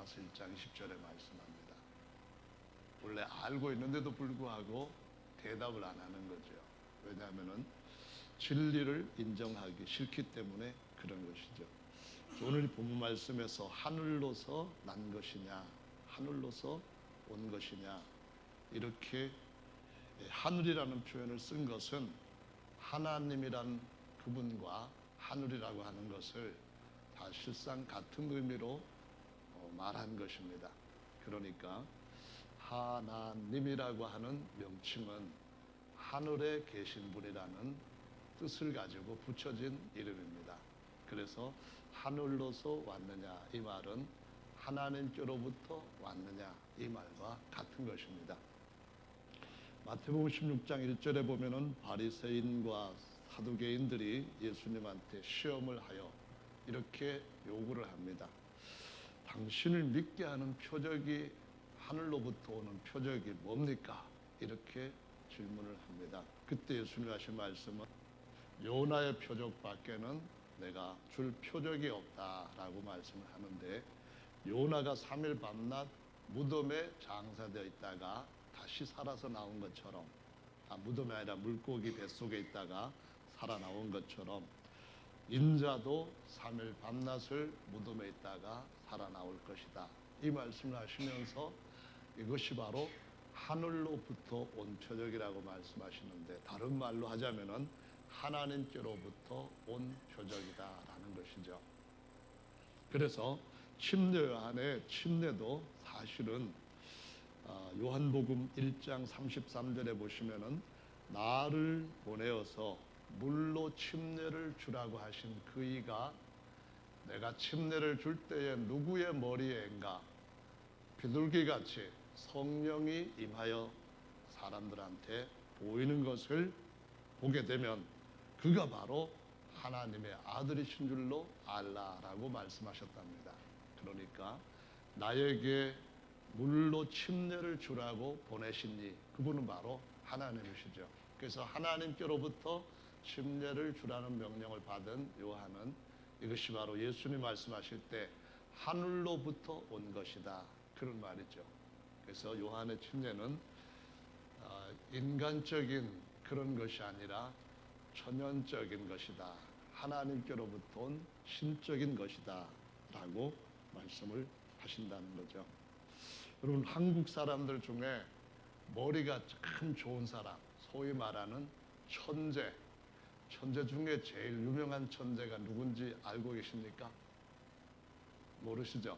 로마서 1장 20절에 말씀합니다. 원래 알고 있는데도 불구하고 대답을 안 하는 거죠. 왜냐하면 진리를 인정하기 싫기 때문에 그런 것이죠. 오늘 본문 말씀에서 하늘로서 난 것이냐, 하늘로서 온 것이냐, 이렇게 하늘이라는 표현을 쓴 것은 하나님이란 그분과 하늘이라고 하는 것을 사실상 같은 의미로 말한 것입니다. 그러니까 하나님이라고 하는 명칭은 하늘에 계신 분이라는 뜻을 가지고 붙여진 이름입니다. 그래서 하늘로서 왔느냐, 이 말은 하나님께로부터 왔느냐, 이 말과 같은 것입니다. 마태복음 16장 1절에 보면은 바리새인과 사두개인들이 예수님한테 시험을 하여 이렇게 요구를 합니다. 당신을 믿게 하는 표적이, 하늘로부터 오는 표적이 뭡니까? 이렇게 질문을 합니다. 그때 예수님 하신 말씀은 요나의 표적밖에는 내가 줄 표적이 없다라고 말씀을 하는데, 요나가 3일 밤낮 무덤에 장사되어 있다가 다시 살아서 나온 것처럼, 무덤이 아니라 물고기 뱃속에 있다가 살아나온 것처럼 인자도 3일 밤낮을 무덤에 있다가 살아나올 것이다, 이 말씀을 하시면서 이것이 바로 하늘로부터 온 표적이라고 말씀하시는데, 다른 말로 하자면은 하나님께로부터 온 표적이다라는 것이죠. 그래서 침례 요한의 침례도 사실은 요한복음 1장 33절에 보시면은 나를 보내어서 물로 침례를 주라고 하신 그이가 내가 침례를 줄 때에 누구의 머리에인가 비둘기같이 성령이 임하여 사람들한테 보이는 것을 보게 되면 그가 바로 하나님의 아들이신 줄로 알라라고 말씀하셨답니다. 그러니까 나에게 물로 침례를 주라고 보내신 이, 그분은 바로 하나님이시죠. 그래서 하나님께로부터 침례를 주라는 명령을 받은 요한은 이것이 바로 예수님 말씀하실 때 하늘로부터 온 것이다, 그런 말이죠. 그래서 요한의 침례는 인간적인 그런 것이 아니라 천연적인 것이다, 하나님께로부터 온 신적인 것이다 라고 말씀을 하신다는 거죠. 여러분, 한국 사람들 중에 머리가 참 좋은 사람, 소위 말하는 천재 중에 제일 유명한 천재가 누군지 알고 계십니까? 모르시죠?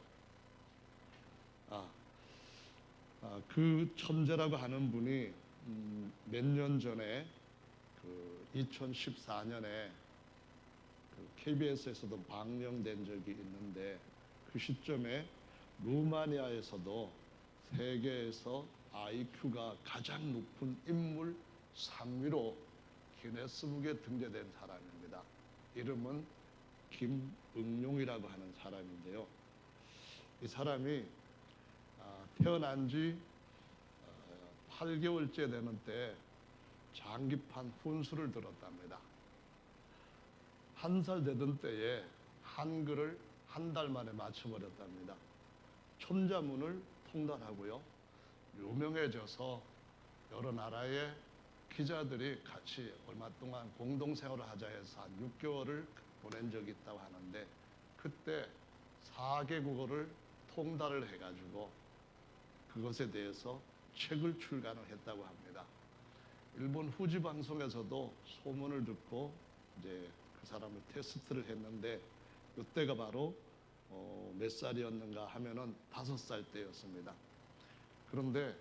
그 천재라고 하는 분이 몇 년 전에 2014년에 KBS에서도 방영된 적이 있는데, 그 시점에 루마니아에서도 세계에서 IQ가 가장 높은 인물 3위로 기네스북에 등재된 사람입니다. 이름은 김응용이라고 하는 사람인데요. 이 사람이 태어난 지 8개월째 되는 때 장기판 훈수를 들었답니다. 1살 되던 때에 한글을 한 달 만에 맞춰버렸답니다. 천자문을 통달하고요. 유명해져서 여러 나라의 기자들이 같이 얼마 동안 공동생활을 하자 해서 한 6개월을 보낸 적이 있다고 하는데, 그때 4개국어를 통달을 해가지고 그것에 대해서 책을 출간을 했다고 합니다. 일본 후지 방송에서도 소문을 듣고 이제 그 사람을 테스트를 했는데, 이때가 바로 몇 살이었는가 하면은 5살 때였습니다. 그런데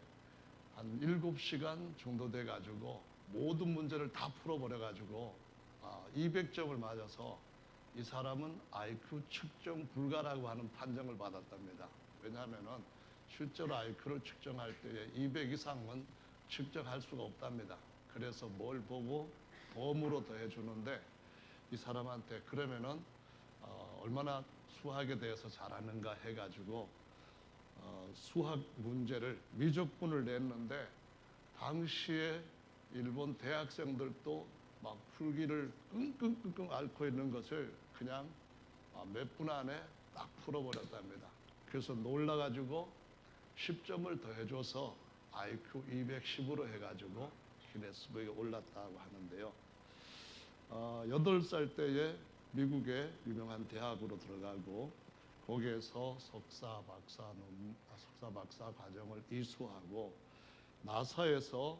한 7시간 정도 돼가지고 모든 문제를 다 풀어버려가지고 200점을 맞아서 이 사람은 IQ 측정 불가라고 하는 판정을 받았답니다. 왜냐하면은 실제로 IQ를 측정할 때에 200 이상은 측정할 수가 없답니다. 그래서 뭘 보고 덤으로 더해주는데, 이 사람한테 그러면은 얼마나 수학에 대해서 잘하는가 해가지고 수학 문제를 미적분을 냈는데, 당시에 일본 대학생들도 막 풀기를 끙끙끙끙 앓고 있는 것을 그냥 몇 분 안에 딱 풀어버렸답니다. 그래서 놀라가지고 10점을 더해줘서 IQ 210으로 해가지고 기네스북에 올랐다고 하는데요. 8살 때에 미국의 유명한 대학으로 들어가고 거기에서 석사 박사 과정을 이수하고 나사에서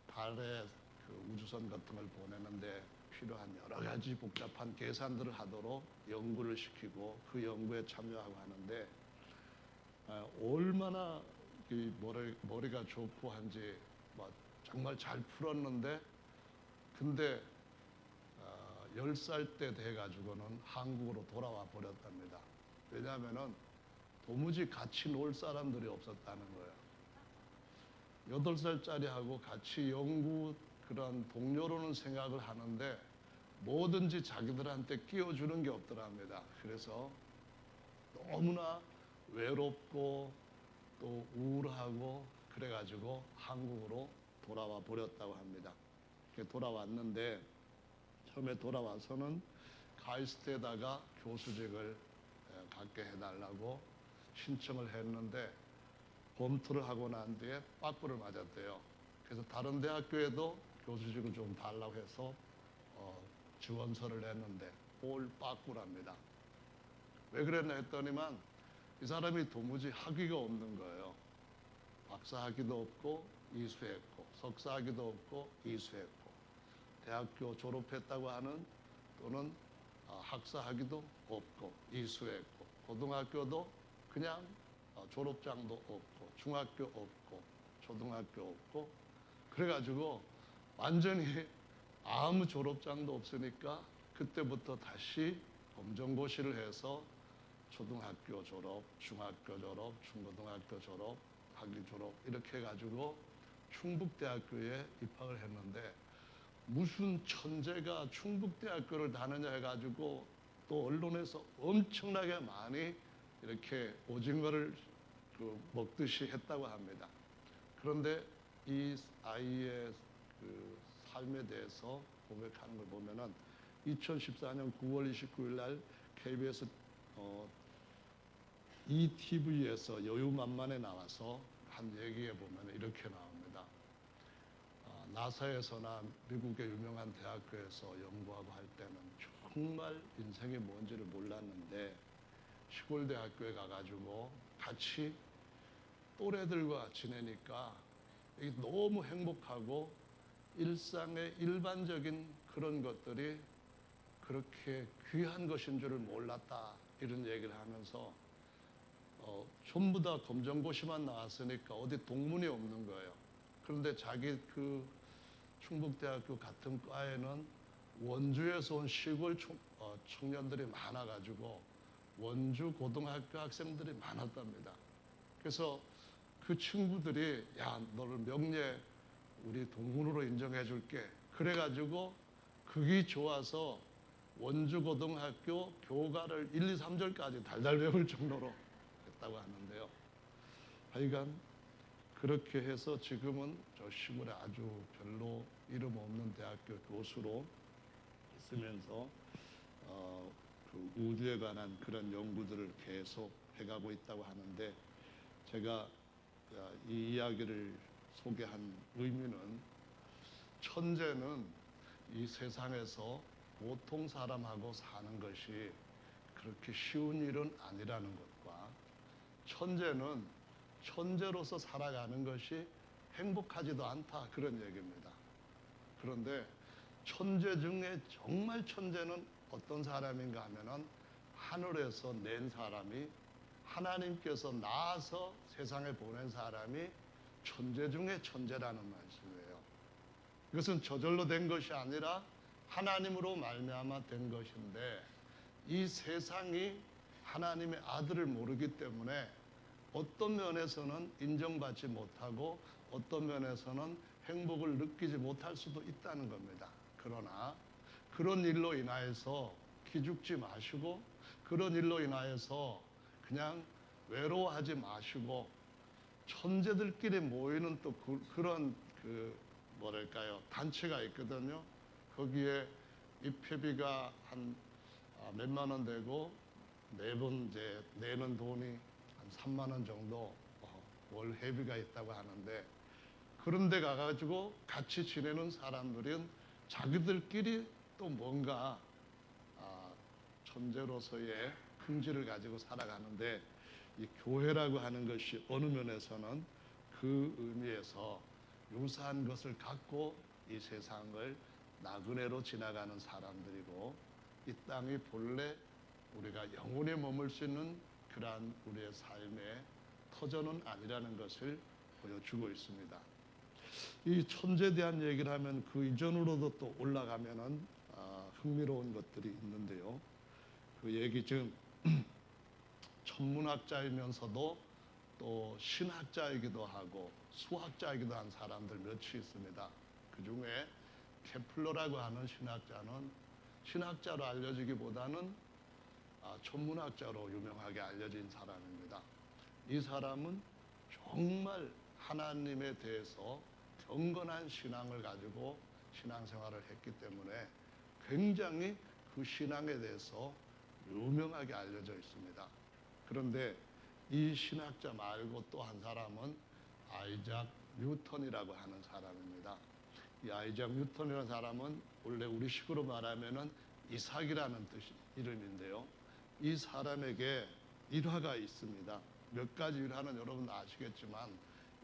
달에 그 우주선 같은 걸 보내는데 필요한 여러 가지 복잡한 계산들을 하도록 연구를 시키고 그 연구에 참여하고 하는데 얼마나 이 머리가 좋고 한지 정말 잘 풀었는데 근데 10살 때 돼가지고는 한국으로 돌아와 버렸답니다. 왜냐하면은 도무지 같이 놀 사람들이 없었다는 거예요. 8살짜리하고 같이 연구 그런 동료로는 생각을 하는데 뭐든지 자기들한테 끼워주는 게 없더랍니다. 그래서 너무나 외롭고 또 우울하고 그래가지고 한국으로 돌아와 버렸다고 합니다. 돌아왔는데 처음에 돌아와서는 카이스트에다가 교수직을 갖게 해달라고 신청을 했는데 검토를 하고 난 뒤에 빠꾸를 맞았대요. 그래서 다른 대학교에도 교수직을 좀 달라고 해서 지원서를 냈는데 올 빠꾸랍니다. 왜 그랬나 했더니만 이 사람이 도무지 학위가 없는 거예요. 박사 학위도 없고 이수했고 석사 학위도 없고 이수했고 대학교 졸업했다고 하는 또는 학사 학위도 없고 이수했고 고등학교도 그냥 졸업장도 없고 중학교 없고 초등학교 없고 그래가지고 완전히 아무 졸업장도 없으니까 그때부터 다시 검정고시를 해서 초등학교 졸업, 중학교 졸업, 중고등학교 졸업, 학위 졸업 이렇게 해가지고 충북대학교에 입학을 했는데 무슨 천재가 충북대학교를 다느냐 해가지고 또 언론에서 엄청나게 많이 이렇게 오징어를 먹듯이 했다고 합니다. 그런데 이 아이의 그 삶에 대해서 고백하는 걸 보면은 2014년 9월 29일 날 KBS ETV에서 여유만만에 나와서 한 얘기에 보면 이렇게 나옵니다. 나사에서나 미국의 유명한 대학교에서 연구하고 할 때는 정말 인생이 뭔지를 몰랐는데 시골 대학교에 가가지고 같이 또래들과 지내니까 이게 너무 행복하고 일상의 일반적인 그런 것들이 그렇게 귀한 것인 줄을 몰랐다 이런 얘기를 하면서 전부 다 검정고시만 나왔으니까 어디 동문이 없는 거예요. 그런데 자기 그 충북대학교 같은 과에는 원주에서 온 시골 청년들이 많아가지고 원주 고등학교 학생들이 많았답니다. 그래서 그 친구들이 야 너를 명예 우리 동문으로 인정해 줄게 그래가지고 그게 좋아서 원주 고등학교 교과를 1, 2, 3절까지 달달 외울 정도로 했다고 하는데요. 하여간 그렇게 해서 지금은 저 시골에 아주 별로 이름 없는 대학교 교수로 있으면서 그 우주에 관한 그런 연구들을 계속 해가고 있다고 하는데 제가 이 이야기를 소개한 의미는 천재는 이 세상에서 보통 사람하고 사는 것이 그렇게 쉬운 일은 아니라는 것과 천재는 천재로서 살아가는 것이 행복하지도 않다 그런 얘기입니다. 그런데 천재 중에 정말 천재는 어떤 사람인가 하면은 하늘에서 낸 사람이 하나님께서 낳아서 세상에 보낸 사람이 천재 중에 천재라는 말씀이에요. 이것은 저절로 된 것이 아니라 하나님으로 말미암아 된 것인데 이 세상이 하나님의 아들을 모르기 때문에 어떤 면에서는 인정받지 못하고 어떤 면에서는 행복을 느끼지 못할 수도 있다는 겁니다. 그러나 그런 일로 인하여서 기죽지 마시고 그런 일로 인하여서 그냥 외로워하지 마시고 천재들끼리 모이는 또 그런 뭐랄까요 단체가 있거든요. 거기에 입회비가 한 몇만 원 되고 매번 이제 내는 돈이 한 3만 원 정도 월 회비가 있다고 하는데, 그런데 가가지고 같이 지내는 사람들은 자기들끼리 또 뭔가 존재로서의 품질을 가지고 살아가는데, 이 교회라고 하는 것이 어느 면에서는 그 의미에서 유사한 것을 갖고 이 세상을 나그네로 지나가는 사람들이고, 이 땅이 본래 우리가 영원히 머물 수 있는 그러한 우리의 삶의 터전은 아니라는 것을 보여주고 있습니다. 이 천재에 대한 얘기를 하면 그 이전으로도 또 올라가면은 흥미로운 것들이 있는데요. 그 얘기 중 천문학자이면서도 또 신학자이기도 하고 수학자이기도 한 사람들 몇이 있습니다. 그 중에 케플러라고 하는 신학자는 신학자로 알려지기보다는 천문학자로 유명하게 알려진 사람입니다. 이 사람은 정말 하나님에 대해서 경건한 신앙을 가지고 신앙생활을 했기 때문에 굉장히 그 신앙에 대해서 유명하게 알려져 있습니다. 그런데 이 신학자 말고 또 한 사람은 아이작 뉴턴이라고 하는 사람입니다. 이 아이작 뉴턴이라는 사람은 원래 우리식으로 말하면은 이삭이라는 뜻 이름인데요. 이 사람에게 일화가 있습니다. 몇 가지 일화는 여러분 아시겠지만,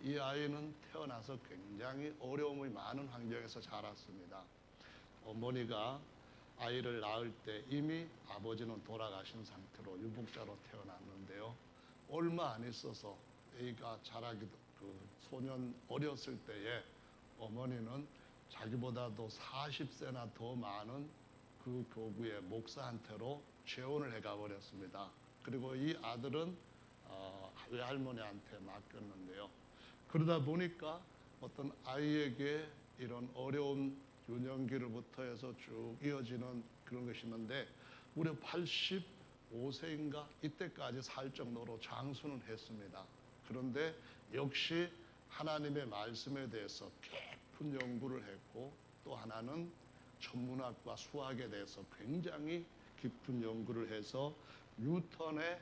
이 아이는 태어나서 굉장히 어려움이 많은 환경에서 자랐습니다. 어머니가 아이를 낳을 때 이미 아버지는 돌아가신 상태로 유복자로 태어났는데요. 얼마 안 있어서 애가 자라기도, 그 소년 어렸을 때에 어머니는 자기보다도 40세나 더 많은 그 교구의 목사한테로 재혼을 해가 버렸습니다. 그리고 이 아들은 외할머니한테 맡겼는데요. 그러다 보니까 어떤 아이에게 이런 어려운 유년기로부터 해서 쭉 이어지는 그런 것이 있는데, 무려 85세인가 이때까지 살 정도로 장수는 했습니다. 그런데 역시 하나님의 말씀에 대해서 깊은 연구를 했고, 또 하나는 천문학과 수학에 대해서 굉장히 깊은 연구를 해서 뉴턴의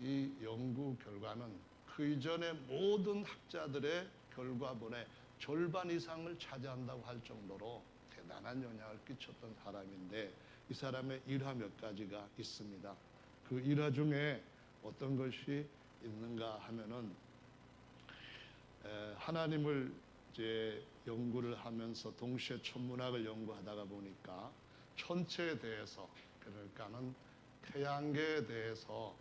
이 연구 결과는 그 이전의 모든 학자들의 결과분의 절반 이상을 차지한다고 할 정도로 대단한 영향을 끼쳤던 사람인데, 이 사람의 일화 몇 가지가 있습니다. 그 일화 중에 어떤 것이 있는가 하면은, 하나님을 이제 연구를 하면서 동시에 천문학을 연구하다가 보니까 천체에 대해서, 그러니까는 태양계에 대해서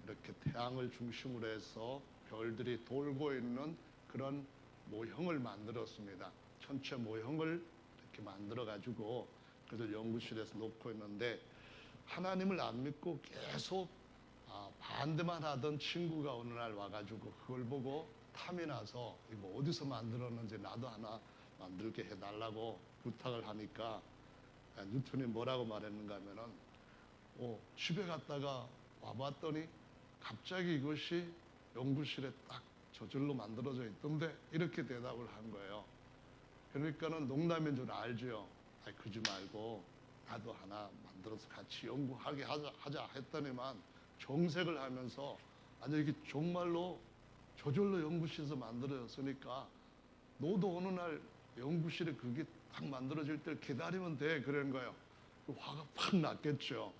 이렇게 태양을 중심으로 해서 별들이 돌고 있는 그런 모형을 만들었습니다. 천체 모형을 이렇게 만들어 가지고 그래서 연구실에서 놓고 있는데, 하나님을 안 믿고 계속 반대만 하던 친구가 어느 날 와가지고 그걸 보고 탐이 나서 이거 어디서 만들었는지 나도 하나 만들게 해달라고 부탁을 하니까 뉴턴이 뭐라고 말했는가 하면은, 집에 갔다가 와봤더니 갑자기 이것이 연구실에 딱 저절로 만들어져 있던데, 이렇게 대답을 한 거예요. 그러니까는 농담인 줄 알죠. 그러지 말고 나도 하나 만들어서 같이 연구하게 하자 했더니만, 정색을 하면서 아니 이게 정말로 저절로 연구실에서 만들어졌으니까 너도 어느 날 연구실에 그게 딱 만들어질 때 기다리면 돼, 그런 거예요. 화가 팍 났겠죠.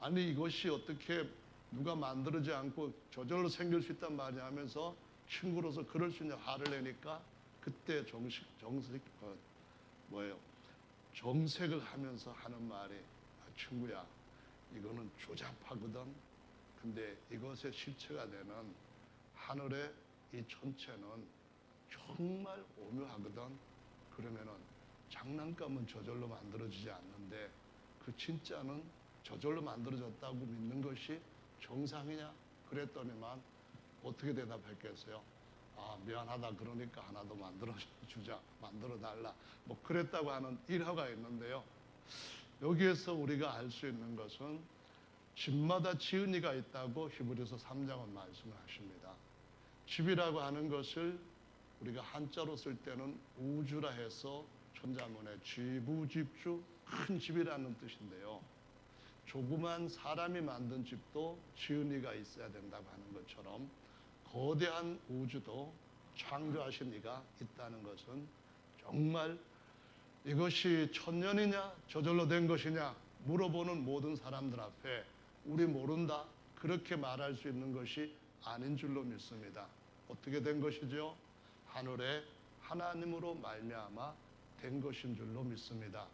아니 이것이 어떻게 누가 만들지 않고 저절로 생길 수 있단 말이야 하면서 친구로서 그럴 수 있냐 화를 내니까, 그때 정색을 하면서 하는 말이, 친구야 이거는 조잡하거든. 근데 이것의 실체가 되는 하늘의 이 천체는 정말 오묘하거든. 그러면은 장난감은 저절로 만들어지지 않는데 그 진짜는 저절로 만들어졌다고 믿는 것이 정상이냐? 그랬더니만 어떻게 대답했겠어요? 미안하다, 그러니까 하나 더 만들어주자, 만들어달라, 뭐 그랬다고 하는 일화가 있는데요. 여기에서 우리가 알 수 있는 것은 집마다 지은이가 있다고 히브리서 3장은 말씀을 하십니다. 집이라고 하는 것을 우리가 한자로 쓸 때는 우주라 해서 천자문에 지부집주, 큰 집이라는 뜻인데요. 조그만 사람이 만든 집도 지은 이가 있어야 된다고 하는 것처럼 거대한 우주도 창조하신 이가 있다는 것은 정말 이것이 천년이냐 저절로 된 것이냐 물어보는 모든 사람들 앞에 우리 모른다 그렇게 말할 수 있는 것이 아닌 줄로 믿습니다. 어떻게 된 것이죠? 하늘에 하나님으로 말미암아 된 것인 줄로 믿습니다.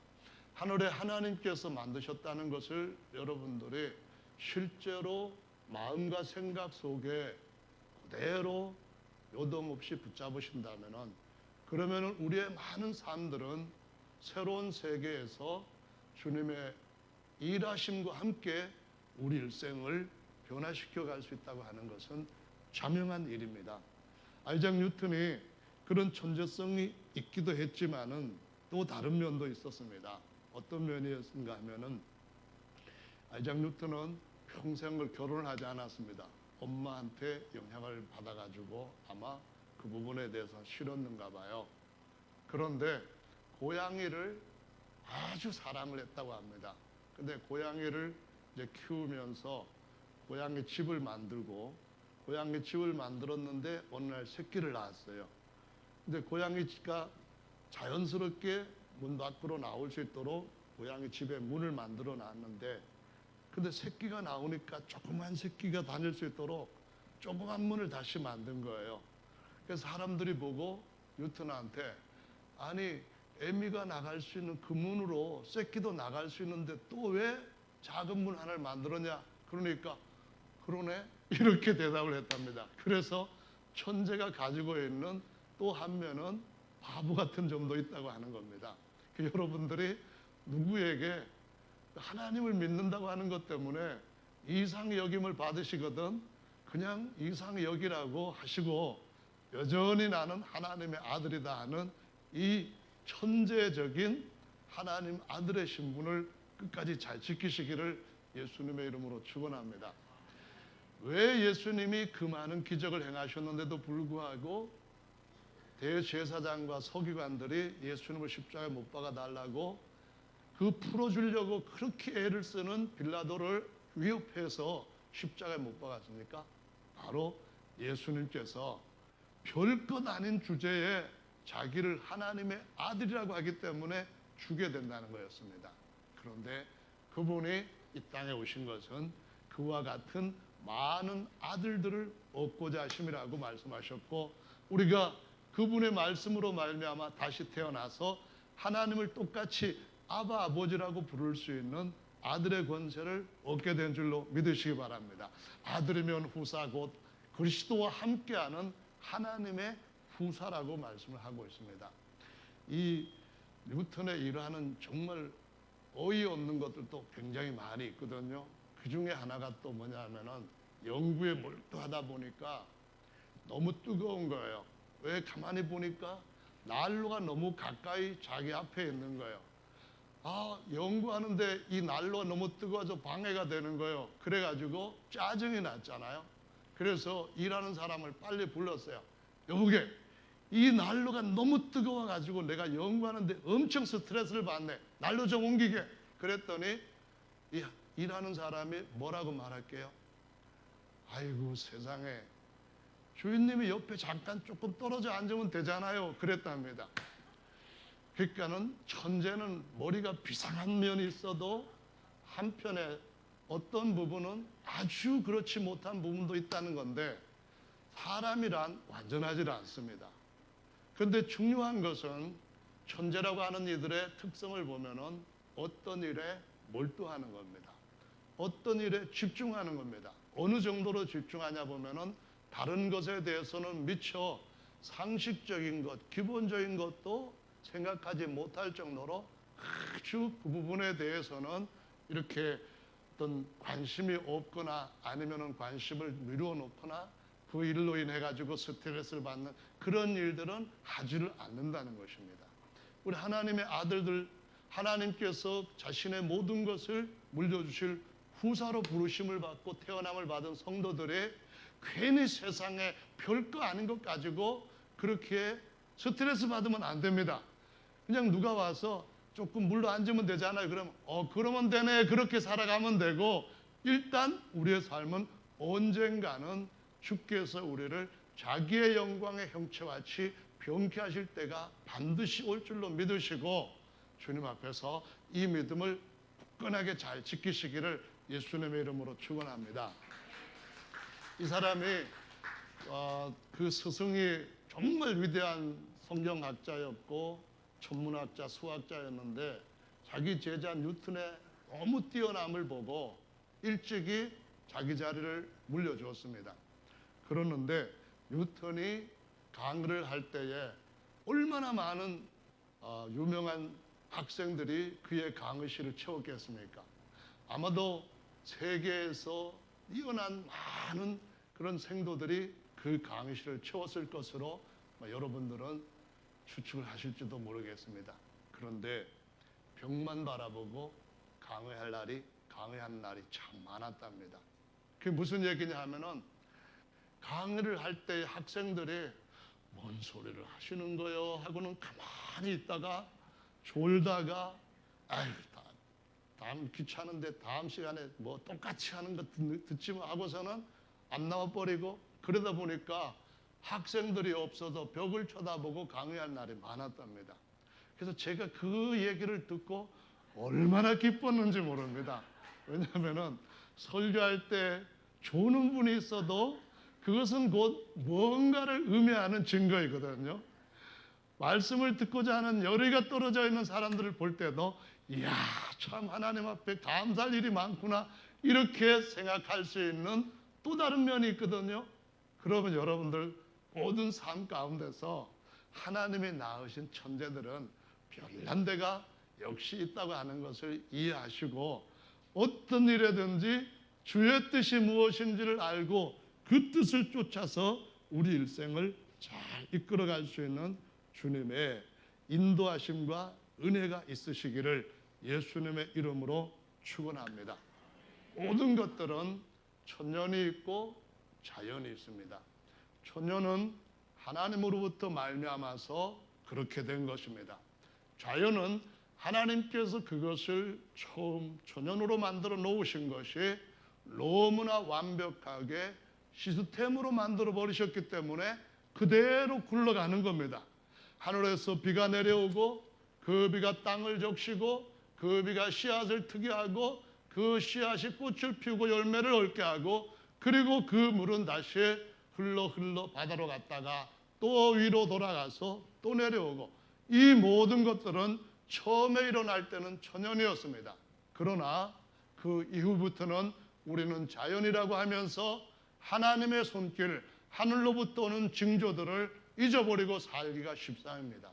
하늘에 하나님께서 만드셨다는 것을 여러분들이 실제로 마음과 생각 속에 그대로 요동없이 붙잡으신다면은 그러면은 우리의 많은 삶들은 새로운 세계에서 주님의 일하심과 함께 우리 일생을 변화시켜 갈 수 있다고 하는 것은 자명한 일입니다. 아이작 뉴턴이 그런 천재성이 있기도 했지만은 또 다른 면도 있었습니다. 어떤 면이었는가 하면은 아이작 뉴턴은 평생을 결혼을 하지 않았습니다. 엄마한테 영향을 받아가지고 아마 그 부분에 대해서 싫었는가 봐요. 그런데 고양이를 아주 사랑을 했다고 합니다. 근데 고양이를 이제 키우면서 고양이 집을 만들고 고양이 집을 만들었는데 어느 날 새끼를 낳았어요. 근데 고양이가 자연스럽게 문 밖으로 나올 수 있도록 고양이 집에 문을 만들어 놨는데 근데 새끼가 나오니까 조그만 새끼가 다닐 수 있도록 조그만 문을 다시 만든 거예요. 그래서 사람들이 보고 뉴턴한테 아니 애미가 나갈 수 있는 그 문으로 새끼도 나갈 수 있는데 또 왜 작은 문 하나를 만들었냐? 그러니까 그러네 이렇게 대답을 했답니다. 그래서 천재가 가지고 있는 또 한 면은 바보 같은 점도 있다고 하는 겁니다. 여러분들이 누구에게 하나님을 믿는다고 하는 것 때문에 이상 여김을 받으시거든 그냥 이상 여기라고 하시고 여전히 나는 하나님의 아들이다 하는 이 천재적인 하나님 아들의 신분을 끝까지 잘 지키시기를 예수님의 이름으로 축원합니다. 왜 예수님이 그 많은 기적을 행하셨는데도 불구하고 대제사장과 서기관들이 예수님을 십자가에 못 박아 달라고 그 풀어주려고 그렇게 애를 쓰는 빌라도를 위협해서 십자가에 못 박았습니까? 바로 예수님께서 별것 아닌 주제에 자기를 하나님의 아들이라고 하기 때문에 주게 된다는 거였습니다. 그런데 그분이 이 땅에 오신 것은 그와 같은 많은 아들들을 얻고자 하심이라고 말씀하셨고 우리가 그분의 말씀으로 말미암아 다시 태어나서 하나님을 똑같이 아바 아버지라고 부를 수 있는 아들의 권세를 얻게 된 줄로 믿으시기 바랍니다. 아들이면 후사 곧 그리스도와 함께하는 하나님의 후사라고 말씀을 하고 있습니다. 이 뉴턴의 일하는 정말 어이없는 것들도 굉장히 많이 있거든요. 그 중에 하나가 또 뭐냐면은 연구에 몰두하다 보니까 너무 뜨거운 거예요. 왜 가만히 보니까 난로가 너무 가까이 자기 앞에 있는 거예요. 연구하는데 이 난로가 너무 뜨거워서 방해가 되는 거예요. 그래가지고 짜증이 났잖아요. 그래서 일하는 사람을 빨리 불렀어요. 여보게, 이 난로가 너무 뜨거워가지고 내가 연구하는데 엄청 스트레스를 받네. 난로 좀 옮기게. 그랬더니 이 일하는 사람이 뭐라고 말할게요? 아이고 세상에 주인님이 옆에 잠깐 조금 떨어져 앉으면 되잖아요. 그랬답니다. 그러니까는 천재는 머리가 비상한 면이 있어도 한편에 어떤 부분은 아주 그렇지 못한 부분도 있다는 건데 사람이란 완전하지 않습니다. 그런데 중요한 것은 천재라고 하는 이들의 특성을 보면은 어떤 일에 몰두하는 겁니다. 어떤 일에 집중하는 겁니다. 어느 정도로 집중하냐 보면은 다른 것에 대해서는 미처 상식적인 것, 기본적인 것도 생각하지 못할 정도로 아주 그 부분에 대해서는 이렇게 어떤 관심이 없거나 아니면은 관심을 미루어 놓거나 그 일로 인해 가지고 스트레스를 받는 그런 일들은 하지를 않는다는 것입니다. 우리 하나님의 아들들, 하나님께서 자신의 모든 것을 물려주실 후사로 부르심을 받고 태어남을 받은 성도들의 괜히 세상에 별거 아닌 것 가지고 그렇게 스트레스 받으면 안 됩니다. 그냥 누가 와서 조금 물로 앉으면 되잖아요. 그러면 되네. 그렇게 살아가면 되고, 일단 우리의 삶은 언젠가는 주께서 우리를 자기의 영광의 형체같이 병쾌하실 때가 반드시 올 줄로 믿으시고, 주님 앞에서 이 믿음을 굳건하게 잘 지키시기를 예수님의 이름으로 축원합니다. 이 사람이 그 스승이 정말 위대한 성경학자였고 천문학자, 수학자였는데 자기 제자 뉴턴의 너무 뛰어남을 보고 일찍이 자기 자리를 물려주었습니다. 그러는데 뉴턴이 강의를 할 때에 얼마나 많은 유명한 학생들이 그의 강의실을 채웠겠습니까? 아마도 세계에서 뛰어난 많은 그런 생도들이 그 강의실을 채웠을 것으로 여러분들은 추측을 하실지도 모르겠습니다. 그런데 벽만 바라보고 강의한 날이 참 많았답니다. 그게 무슨 얘기냐 하면은 강의를 할 때 학생들이 뭔 소리를 하시는 거요 하고는 가만히 있다가 졸다가 아유 다음 귀찮은데 다음 시간에 뭐 똑같이 하는 거 듣지 하고서는 안 나와버리고, 그러다 보니까 학생들이 없어서 벽을 쳐다보고 강의할 날이 많았답니다. 그래서 제가 그 얘기를 듣고 얼마나 기뻤는지 모릅니다. 왜냐하면은 설교할 때 조는 분이 있어도 그것은 곧 뭔가를 의미하는 증거이거든요. 말씀을 듣고자 하는 열의가 떨어져 있는 사람들을 볼 때도 이야 참 하나님 앞에 감사할 일이 많구나 이렇게 생각할 수 있는 또 다른 면이 있거든요. 그러면 여러분들 모든 삶 가운데서 하나님이 낳으신 천재들은 별난 데가 역시 있다고 하는 것을 이해하시고, 어떤 일이든지 주의 뜻이 무엇인지를 알고 그 뜻을 쫓아서 우리 일생을 잘 이끌어갈 수 있는 주님의 인도하심과 은혜가 있으시기를 예수님의 이름으로 축원합니다. 모든 것들은 천년이 있고 자연이 있습니다. 천년은 하나님으로부터 말미암아서 그렇게 된 것입니다. 자연은 하나님께서 그것을 처음 천연으로 만들어 놓으신 것이 너무나 완벽하게 시스템으로 만들어 버리셨기 때문에 그대로 굴러가는 겁니다. 하늘에서 비가 내려오고 그 비가 땅을 적시고 그 비가 씨앗을 트게 하고 그 씨앗이 꽃을 피우고 열매를 얻게 하고, 그리고 그 물은 다시 흘러 바다로 갔다가 또 위로 돌아가서 또 내려오고, 이 모든 것들은 처음에 일어날 때는 천연이었습니다. 그러나 그 이후부터는 우리는 자연이라고 하면서 하나님의 손길, 하늘로부터 오는 징조들을 잊어버리고 살기가 십상입니다.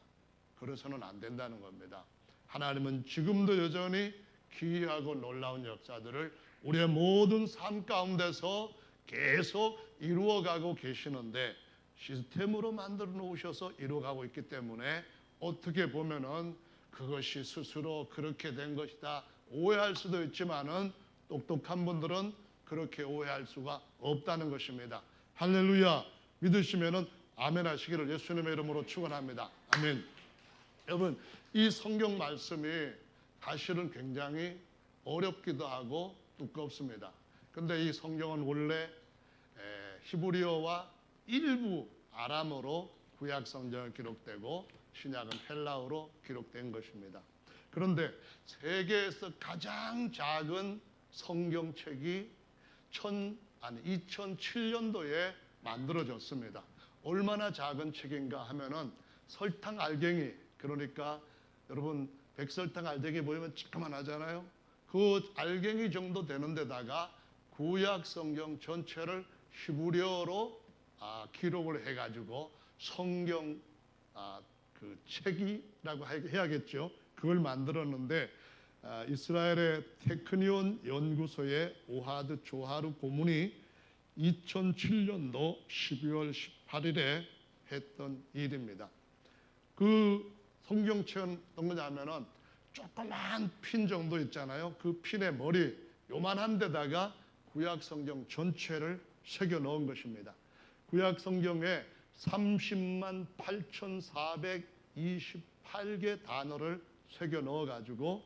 그래서는 안 된다는 겁니다. 하나님은 지금도 여전히 기이하고 놀라운 역사들을 우리의 모든 삶 가운데서 계속 이루어가고 계시는데, 시스템으로 만들어 놓으셔서 이루어가고 있기 때문에 어떻게 보면은 그것이 스스로 그렇게 된 것이다 오해할 수도 있지만은, 똑똑한 분들은 그렇게 오해할 수가 없다는 것입니다. 할렐루야. 믿으시면은 아멘 하시기를 예수님의 이름으로 축원합니다. 아멘. 여러분, 이 성경 말씀이 사실은 굉장히 어렵기도 하고 두껍습니다. 근데 이 성경은 원래 히브리어와 일부 아람어로 구약 성경이 기록되고 신약은 헬라어로 기록된 것입니다. 그런데 세계에서 가장 작은 성경책이 2007년도에 만들어졌습니다. 얼마나 작은 책인가 하면은 설탕 알갱이, 그러니까 여러분 백설탕 알갱이 보이면 찌그만하잖아요. 그 알갱이 정도 되는 데다가 구약 성경 전체를 히브리어로 기록을 해가지고 성경 그 책이라고 해야겠죠. 그걸 만들었는데 이스라엘의 테크니온 연구소의 오하드 조하루 고문이 2007년도 12월 18일에 했던 일입니다. 그 성경책은 어떤 거냐면은 조그만 핀 정도 있잖아요. 그 핀의 머리 요만한 데다가 구약 성경 전체를 새겨 넣은 것입니다. 구약 성경에 30만 8,428개 단어를 새겨 넣어가지고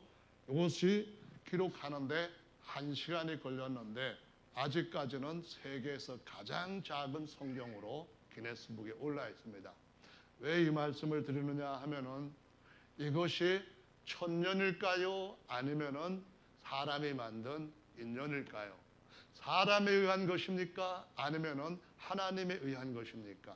이것이 기록하는데 1시간이 걸렸는데 아직까지는 세계에서 가장 작은 성경으로 기네스북에 올라 있습니다. 왜 이 말씀을 드리느냐 하면은 이것이 천년일까요? 아니면은 사람이 만든 인연일까요? 사람에 의한 것입니까? 아니면은 하나님에 의한 것입니까?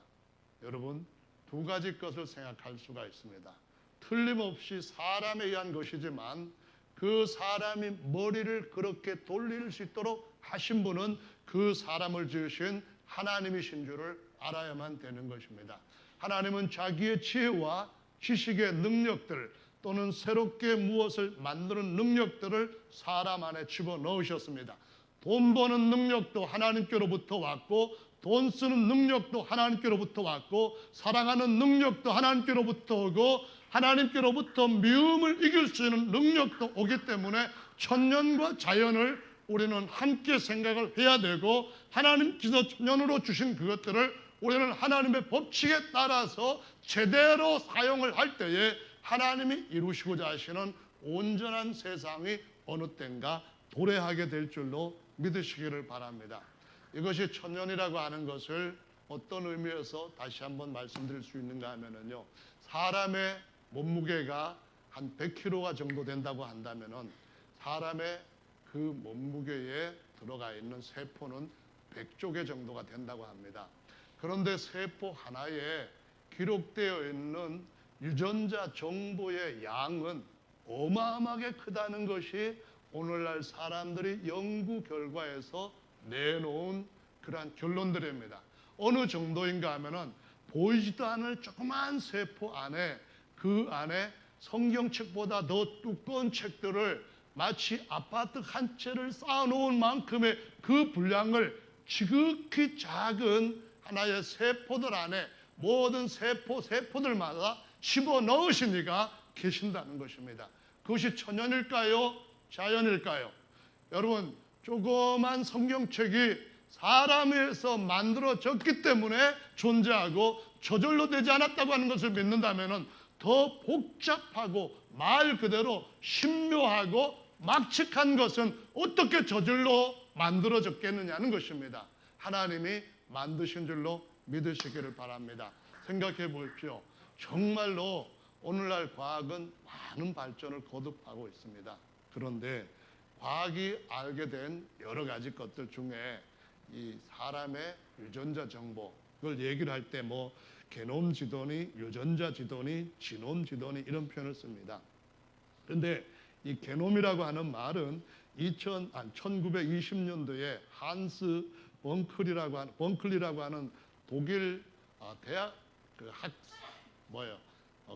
여러분, 두 가지 것을 생각할 수가 있습니다. 틀림없이 사람에 의한 것이지만 그 사람이 머리를 그렇게 돌릴 수 있도록 하신 분은 그 사람을 지으신 하나님이신 줄을 알아야만 되는 것입니다. 하나님은 자기의 지혜와 지식의 능력들 또는 새롭게 무엇을 만드는 능력들을 사람 안에 집어넣으셨습니다. 돈 버는 능력도 하나님께로부터 왔고 돈 쓰는 능력도 하나님께로부터 왔고 사랑하는 능력도 하나님께로부터 오고 하나님께로부터 미움을 이길 수 있는 능력도 오기 때문에 천년과 자연을 우리는 함께 생각을 해야 되고 하나님께서 천년으로 주신 그것들을 우리는 하나님의 법칙에 따라서 제대로 사용을 할 때에 하나님이 이루시고자 하시는 온전한 세상이 어느 때인가 도래하게 될 줄로 믿으시기를 바랍니다. 이것이 천년이라고 하는 것을 어떤 의미에서 다시 한번 말씀드릴 수 있는가 하면은요, 사람의 몸무게가 한 100kg 정도 된다고 한다면은 사람의 그 몸무게에 들어가 있는 세포는 100조개 정도가 된다고 합니다. 그런데 세포 하나에 기록되어 있는 유전자 정보의 양은 어마어마하게 크다는 것이 오늘날 사람들이 연구 결과에서 내놓은 그러한 결론들입니다. 어느 정도인가 하면은 보이지도 않을 조그만 세포 안에 그 안에 성경책보다 더 두꺼운 책들을 마치 아파트 한 채를 쌓아놓은 만큼의 그 분량을 지극히 작은 하나의 세포들 안에 모든 세포들마다 집어넣으신 이가 계신다는 것입니다. 그것이 천연일까요? 자연일까요? 여러분, 조그만 성경책이 사람에서 만들어졌기 때문에 존재하고 저절로 되지 않았다고 하는 것을 믿는다면 더 복잡하고 말 그대로 신묘하고 막측한 것은 어떻게 저절로 만들어졌겠느냐는 것입니다. 하나님이 만드신 줄로 믿으시기를 바랍니다. 생각해 보십시오. 정말로 오늘날 과학은 많은 발전을 거듭하고 있습니다. 그런데 과학이 알게 된 여러 가지 것들 중에 이 사람의 유전자 정보, 그걸 얘기를 할 때 뭐 게놈 지도니, 유전자 지도니, 지놈 지도니 이런 표현을 씁니다. 그런데 이 게놈이라고 하는 말은 1920년도에 한스 번클리라고 하는 독일 대학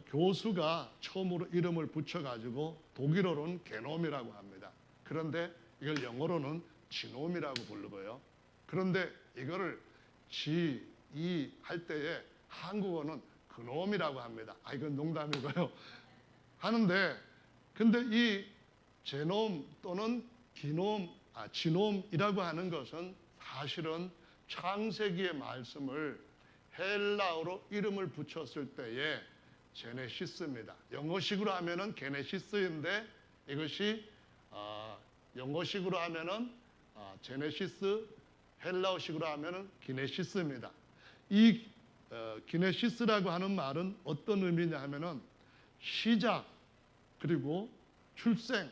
교수가 처음으로 이름을 붙여가지고 독일어로는 게놈이라고 합니다. 그런데 이걸 영어로는 지놈이라고 부르고요. 그런데 이거를 이 할 때에 한국어는 그놈이라고 합니다. 이건 농담이고요. 하는데 근데 이 제놈 또는 지놈이라고 하는 것은 사실은 창세기의 말씀을 헬라어로 이름을 붙였을 때에 제네시스입니다. 영어식으로 하면은 게네시스인데 이것이 영어식으로 하면은 제네시스, 헬라어식으로 하면은 기네시스입니다. 이 기네시스라고 하는 말은 어떤 의미냐 하면은 시작 그리고 출생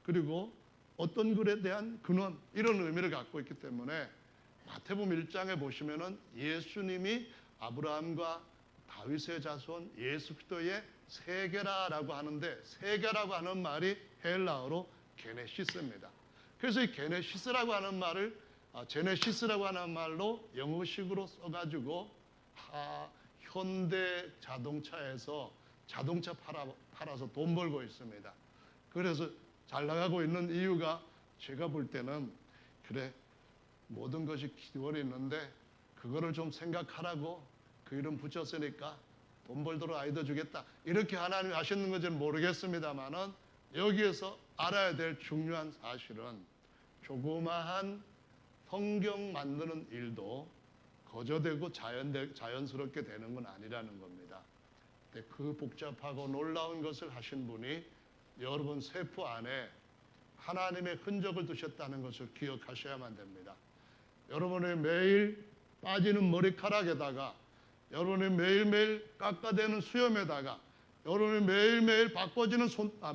그리고 어떤 글에 대한 근원 이런 의미를 갖고 있기 때문에 마태복음 1장에 보시면은 예수님이 아브라함과 다윗의 자손 예수 그리스도의 세계라라고 하는데 세계라고 하는 말이 헬라어로 게네시스입니다. 그래서 이 게네시스라고 하는 말을 제네시스라고 하는 말로 영어식으로 써가지고 현대 자동차에서 자동차 팔아서 돈 벌고 있습니다. 그래서 잘 나가고 있는 이유가 제가 볼 때는 그래 모든 것이 기원이 있는데 그거를 좀 생각하라고 그 이름 붙였으니까 돈 벌도록 아이디어 주겠다 이렇게 하나님이 하시는 건지는 모르겠습니다만은 여기에서 알아야 될 중요한 사실은 조그마한 성경 만드는 일도 거저되고 자연스럽게 되는 건 아니라는 겁니다. 그 복잡하고 놀라운 것을 하신 분이 여러분 세포 안에 하나님의 흔적을 두셨다는 것을 기억하셔야만 됩니다. 여러분의 매일 빠지는 머리카락에다가, 여러분의 매일매일 깎아대는 수염에다가, 여러분의 매일매일 바꿔지는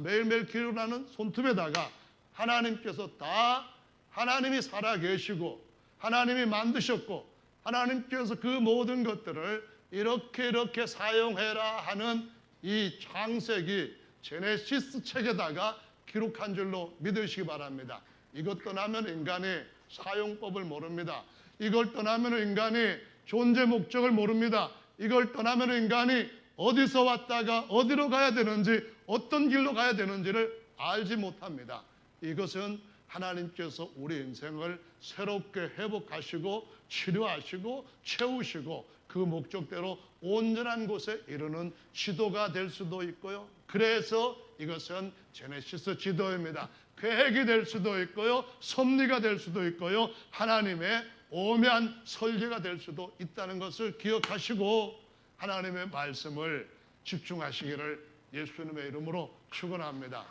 매일매일 기울어나는 손톱에다가 하나님께서 다 하나님이 살아계시고 하나님이 만드셨고 하나님께서 그 모든 것들을 이렇게 사용해라 하는 이 창세기 제네시스 책에다가 기록한 줄로 믿으시기 바랍니다. 이것 떠나면 인간이 사용법을 모릅니다. 이걸 떠나면 인간이 존재 목적을 모릅니다. 이걸 떠나면 인간이 어디서 왔다가 어디로 가야 되는지, 어떤 길로 가야 되는지를 알지 못합니다. 이것은 하나님께서 우리 인생을 새롭게 회복하시고 치료하시고 채우시고 그 목적대로 온전한 곳에 이르는 지도가 될 수도 있고요. 그래서 이것은 제네시스 지도입니다. 계획이 될 수도 있고요. 섭리가 될 수도 있고요. 하나님의 오묘한 설계가 될 수도 있다는 것을 기억하시고 하나님의 말씀을 집중하시기를 예수님의 이름으로 축원합니다.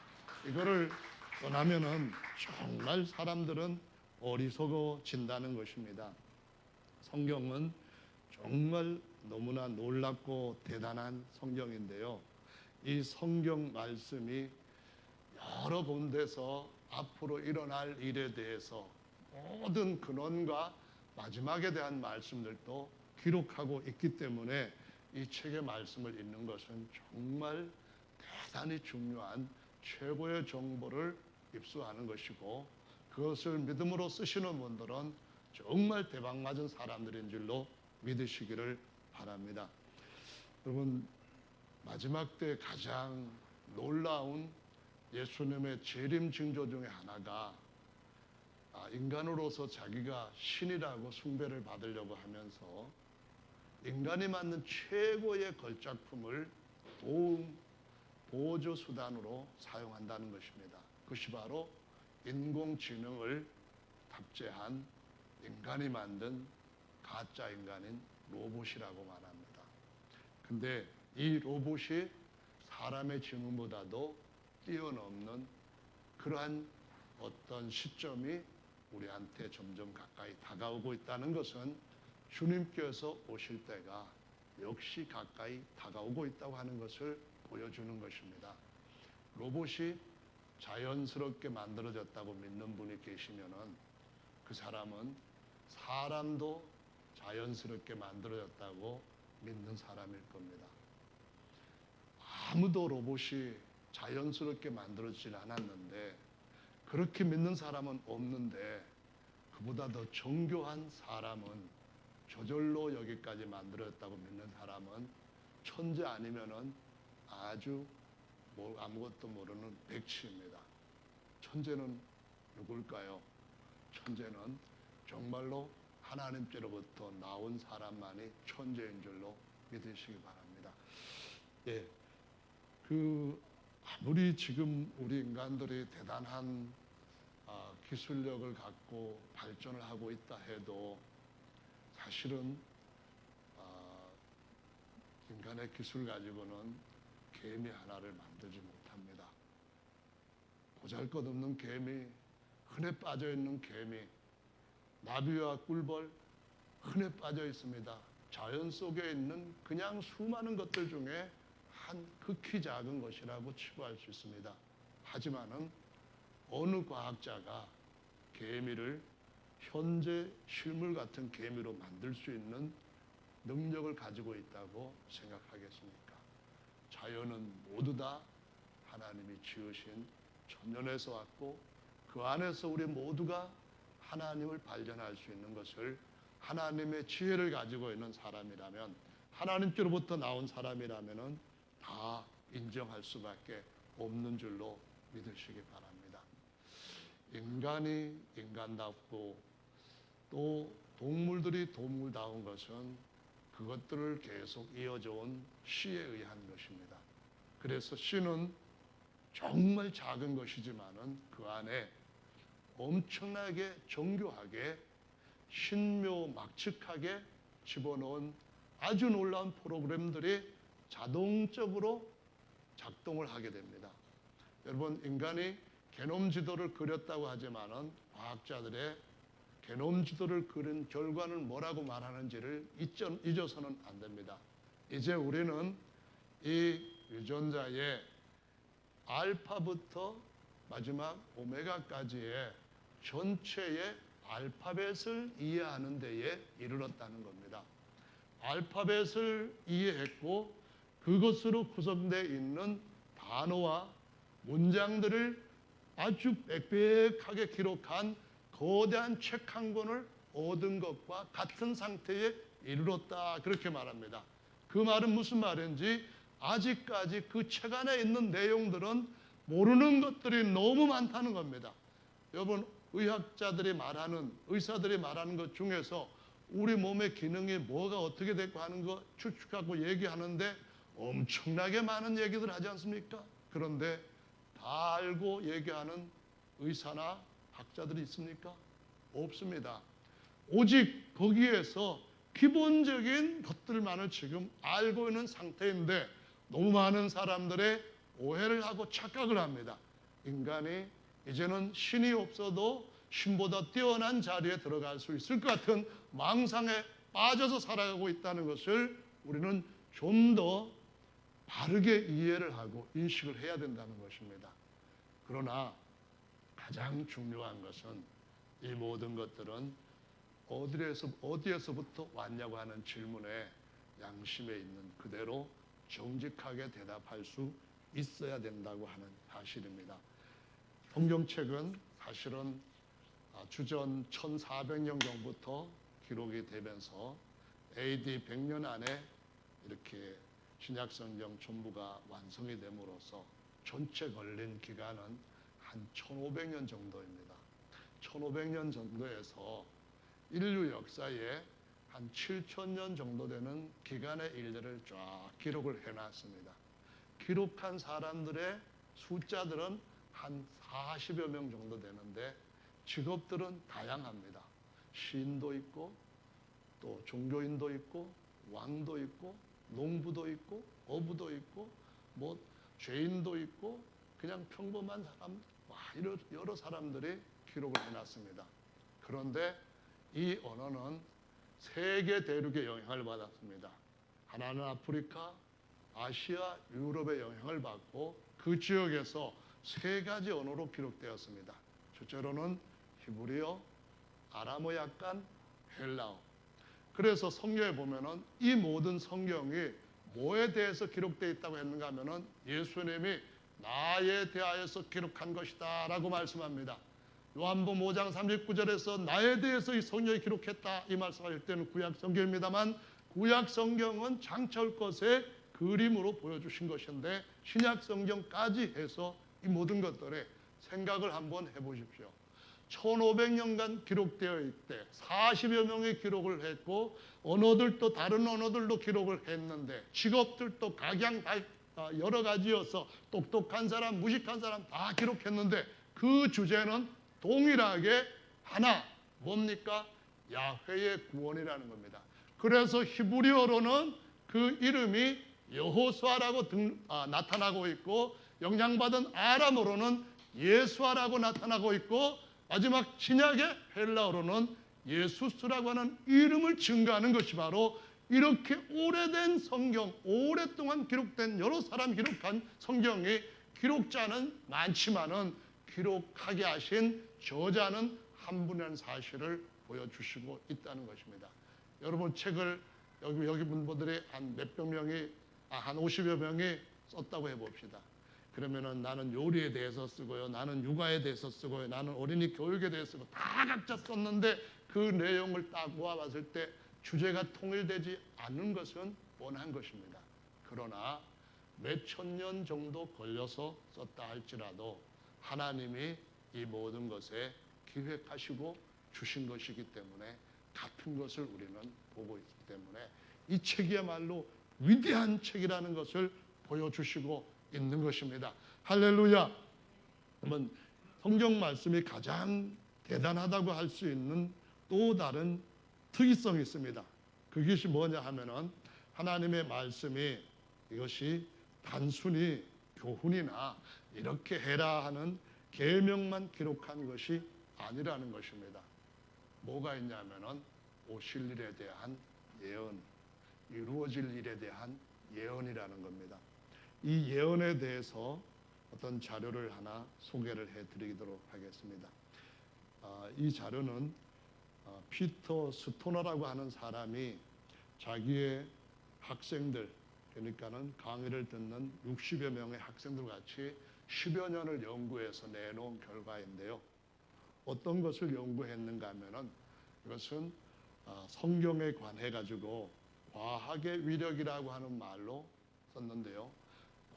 이거를 떠나면은 정말 사람들은 어리석어진다는 것입니다. 성경은 정말 너무나 놀랍고 대단한 성경인데요. 이 성경 말씀이 여러 군데서 앞으로 일어날 일에 대해서 모든 근원과 마지막에 대한 말씀들도 기록하고 있기 때문에 이 책의 말씀을 읽는 것은 정말 대단히 중요한 최고의 정보를 입수하는 것이고, 그것을 믿음으로 쓰시는 분들은 정말 대박맞은 사람들인 줄로 믿으시기를 바랍니다. 여러분, 마지막 때 가장 놀라운 예수님의 재림 징조 중에 하나가 인간으로서 자기가 신이라고 숭배를 받으려고 하면서 인간이 만든 최고의 걸작품을 도움, 보조 수단으로 사용한다는 것입니다. 그것이 바로 인공지능을 탑재한 인간이 만든 가짜 인간인 로봇이라고 말합니다. 근데 이 로봇이 사람의 지능보다도 뛰어넘는 그러한 어떤 시점이 우리한테 점점 가까이 다가오고 있다는 것은 주님께서 오실 때가 역시 가까이 다가오고 있다고 하는 것을 보여주는 것입니다. 로봇이 자연스럽게 만들어졌다고 믿는 분이 계시면은 그 사람은 사람도 자연스럽게 만들어졌다고 믿는 사람일 겁니다. 아무도 로봇이 자연스럽게 만들어지지 않았는데 그렇게 믿는 사람은 없는데, 그보다 더 정교한 사람은, 저절로 여기까지 만들어졌다고 믿는 사람은 천재 아니면은 아주 아무것도 모르는 백치입니다. 천재는 누굴까요? 천재는 정말로 하나님께로부터 나온 사람만이 천재인 줄로 믿으시기 바랍니다. 예, 아무리 지금 우리 인간들이 대단한 기술력을 갖고 발전을 하고 있다 해도 사실은 인간의 기술 가지고는 개미 하나를 만들지 못합니다. 보잘것없는 개미, 흔해 빠져있는 개미, 나비와 꿀벌 흔해 빠져 있습니다. 자연 속에 있는 그냥 수많은 것들 중에 한 극히 작은 것이라고 치부할 수 있습니다. 하지만은 어느 과학자가 개미를 현재 실물 같은 개미로 만들 수 있는 능력을 가지고 있다고 생각하겠습니까? 자연은 모두 다 하나님이 지으신 천년에서 왔고 그 안에서 우리 모두가 하나님을 발견할 수 있는 것을 하나님의 지혜를 가지고 있는 사람이라면, 하나님께로부터 나온 사람이라면은 다 인정할 수밖에 없는 줄로 믿으시기 바랍니다. 인간이 인간답고 또 동물들이 동물다운 것은 그것들을 계속 이어져 온 씨에 의한 것입니다. 그래서 씨는 정말 작은 것이지만은 그 안에 엄청나게 정교하게 신묘막측하게 집어넣은 아주 놀라운 프로그램들이 자동적으로 작동을 하게 됩니다. 여러분, 인간이 게놈 지도를 그렸다고 하지만은 과학자들의 게놈 지도를 그린 결과는 뭐라고 말하는지를 잊어서는 안 됩니다. 이제 우리는 이 유전자의 알파부터 마지막 오메가까지의 전체의 알파벳을 이해하는 데에 이르렀다는 겁니다. 알파벳을 이해했고 그것으로 구성되어 있는 단어와 문장들을 아주 빽빽하게 기록한 거대한 책 한 권을 얻은 것과 같은 상태에 이르렀다, 그렇게 말합니다. 그 말은 무슨 말인지, 아직까지 그 책 안에 있는 내용들은 모르는 것들이 너무 많다는 겁니다. 여러분, 의학자들이 말하는, 의사들이 말하는 것 중에서 우리 몸의 기능이 뭐가 어떻게 됐고 하는 거 추측하고 얘기하는데 엄청나게 많은 얘기들 하지 않습니까? 그런데 다 알고 얘기하는 의사나 학자들이 있습니까? 없습니다. 오직 거기에서 기본적인 것들만을 지금 알고 있는 상태인데 너무 많은 사람들의 오해를 하고 착각을 합니다. 인간이 이제는 신이 없어도 신보다 뛰어난 자리에 들어갈 수 있을 것 같은 망상에 빠져서 살아가고 있다는 것을 우리는 좀 더 바르게 이해를 하고 인식을 해야 된다는 것입니다. 그러나 가장 중요한 것은 이 모든 것들은 어디에서부터 왔냐고 하는 질문에 양심에 있는 그대로 정직하게 대답할 수 있어야 된다고 하는 사실입니다. 성경책은 사실은 주전 1400년 전부터 기록이 되면서 AD 100년 안에 이렇게 신약성경 전부가 완성이 됨으로써 전체 걸린 기간은 한 1500년 정도입니다. 1500년 정도에서 인류 역사에 한 7000년 정도 되는 기간의 일들을 쫙 기록을 해놨습니다. 기록한 사람들의 숫자들은 한 40여 명 정도 되는데 직업들은 다양합니다. 시인도 있고 또 종교인도 있고 왕도 있고 농부도 있고 어부도 있고 뭐 죄인도 있고 그냥 평범한 사람, 여러 사람들이 기록을 해놨습니다. 그런데 이 언어는 세계 대륙의 영향을 받았습니다. 하나는 아프리카, 아시아, 유럽의 영향을 받고 그 지역에서 세 가지 언어로 기록되었습니다. 첫째로는 히브리어, 아람어 약간, 헬라어. 그래서 성경에 보면은 이 모든 성경이 뭐에 대해서 기록되어 있다고 했는가 하면은 예수님이 나에 대하여서 기록한 것이다 라고 말씀합니다. 요한복음 5장 39절에서 나에 대해서 이 성경이 기록했다 이 말씀하실 때는 구약 성경입니다만 구약 성경은 장차 올 것의 그림으로 보여주신 것인데 신약 성경까지 해서 이 모든 것들에 생각을 한번 해보십시오. 1500년간 기록되어 있대 40여 명의 기록을 했고 언어들도 다른 언어들도 기록을 했는데 직업들도 각양 여러 가지여서 똑똑한 사람, 무식한 사람 다 기록했는데 그 주제는 동일하게 하나 뭡니까? 야훼의 구원이라는 겁니다. 그래서 히브리어로는 그 이름이 여호수아라고 나타나고 있고 영향받은 아람어로는 예수아라고 나타나고 있고 마지막 신약의 헬라어로는 예수스라고 하는 이름을 증거하는 것이 바로 이렇게 오래된 성경, 오랫동안 기록된 여러 사람 기록한 성경이 기록자는 많지만은 기록하게 하신 저자는 한 분이라는 사실을 보여주시고 있다는 것입니다. 여러분 책을 여기 분들이 한 몇백 명이 한 50여 명이 썼다고 해봅시다. 그러면은 나는 요리에 대해서 쓰고요, 나는 육아에 대해서 쓰고요, 나는 어린이 교육에 대해서 쓰고 다 각자 썼는데 그 내용을 딱 모아봤을 때 주제가 통일되지 않는 것은 뻔한 것입니다. 그러나 몇천 년 정도 걸려서 썼다 할지라도 하나님이 이 모든 것에 기획하시고 주신 것이기 때문에 같은 것을 우리는 보고 있기 때문에 이 책이야말로 위대한 책이라는 것을 보여주시고 있는 것입니다. 할렐루야. 그러면 성경 말씀이 가장 대단하다고 할 수 있는 또 다른 특이성이 있습니다. 그것이 뭐냐 하면은 하나님의 말씀이 이것이 단순히 교훈이나 이렇게 해라 하는 계명만 기록한 것이 아니라는 것입니다. 뭐가 있냐면은 오실 일에 대한 예언, 이루어질 일에 대한 예언이라는 겁니다. 이 예언에 대해서 어떤 자료를 하나 소개를 해드리도록 하겠습니다. 이 자료는 피터 스토너라고 하는 사람이 자기의 학생들, 그러니까는 강의를 듣는 60여 명의 학생들과 같이 10여 년을 연구해서 내놓은 결과인데요. 어떤 것을 연구했는가 하면은 이것은 성경에 관해 가지고 과학의 위력이라고 하는 말로 썼는데요.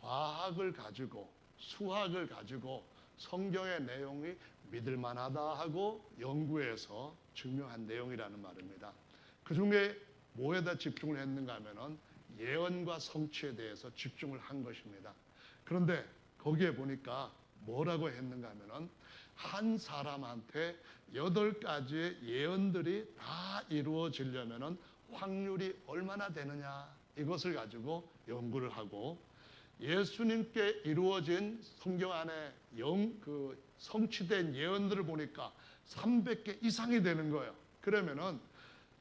과학을 가지고 수학을 가지고 성경의 내용이 믿을 만하다 하고 연구해서 증명한 내용이라는 말입니다. 그 중에 뭐에다 집중을 했는가 하면은 예언과 성취에 대해서 집중을 한 것입니다. 그런데 거기에 보니까 뭐라고 했는가 하면은 한 사람한테 8가지의 예언들이 다 이루어지려면은 확률이 얼마나 되느냐, 이것을 가지고 연구를 하고, 예수님께 이루어진 성경 안에 성취된 예언들을 보니까 300개 이상이 되는 거예요. 그러면은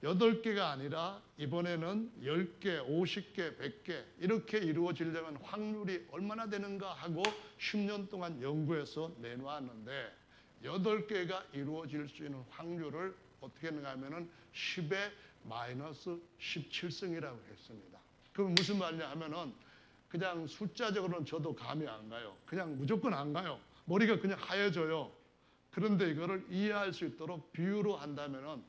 8개가 아니라 이번에는 10개, 50개, 100개 이렇게 이루어지려면 확률이 얼마나 되는가 하고 10년 동안 연구해서 내놓았는데 8개가 이루어질 수 있는 확률을 어떻게 했는가 하면은 10의 마이너스 17승이라고 했습니다. 그럼 무슨 말이냐 하면은 그냥 숫자적으로는 저도 감이 안 가요. 그냥 무조건 안 가요. 머리가 그냥 하얘져요. 그런데 이거를 이해할 수 있도록 비유로 한다면은